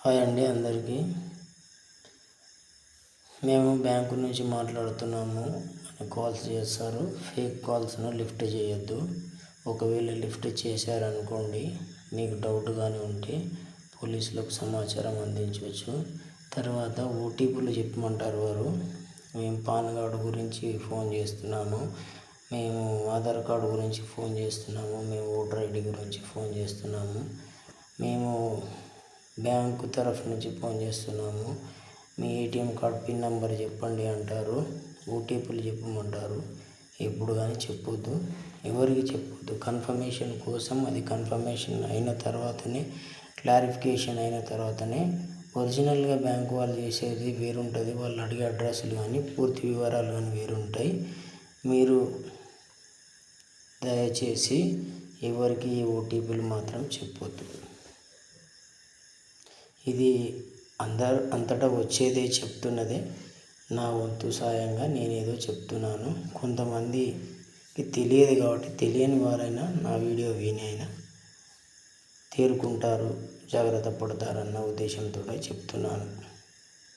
Hi అండి అందరికీ. మేము బ్యాంకు నుంచి మాట్లాడుతున్నాము అని కాల్స్ చేస్తారు. ఫేక్ కాల్స్ను లిఫ్ట్ చేయొద్దు. ఒకవేళ లిఫ్ట్ చేశారనుకోండి, మీకు డౌట్ కానీ ఉంటే పోలీసులకు సమాచారం అందించవచ్చు. తర్వాత ఓటీపీలు చెప్పమంటారు వారు. మేము పాన్ కార్డు గురించి ఫోన్ చేస్తున్నాము, మేము ఆధార్ కార్డు గురించి ఫోన్ చేస్తున్నాము, మేము ఓటర్ ఐడి గురించి ఫోన్ చేస్తున్నాము, మేము బ్యాంకు తరఫు నుంచి ఫోన్ చేస్తున్నాము, మీ ఏటీఎం కార్డు పిన్ నెంబర్ చెప్పండి అంటారు. ఓటీపీలు చెప్పమంటారు. ఎప్పుడు కానీ చెప్పొద్దు, ఎవరికి చెప్పొద్దు. కన్ఫర్మేషన్ కోసం, అది కన్ఫర్మేషన్ అయిన తర్వాతనే, క్లారిఫికేషన్ అయిన తర్వాతనే. ఒరిజినల్గా బ్యాంకు వాళ్ళు చేసేది వేరుంటుంది, వాళ్ళు అడిగే అడ్రస్లు కానీ పూర్తి వివరాలు కానీ వేరుంటాయి. మీరు దయచేసి ఎవరికి ఓటీపీలు మాత్రం చెప్పొద్దు. ఇది అంతటా వచ్చేదే చెప్తున్నదే, నా వంతు సాయంగా నేనేదో చెప్తున్నాను. కొంతమందికి తెలియదు కాబట్టి తెలియని వారైనా నా వీడియో వినైనా తేరుకుంటారు, జాగ్రత్త పడతారన్న ఉద్దేశంతో చెప్తున్నాను.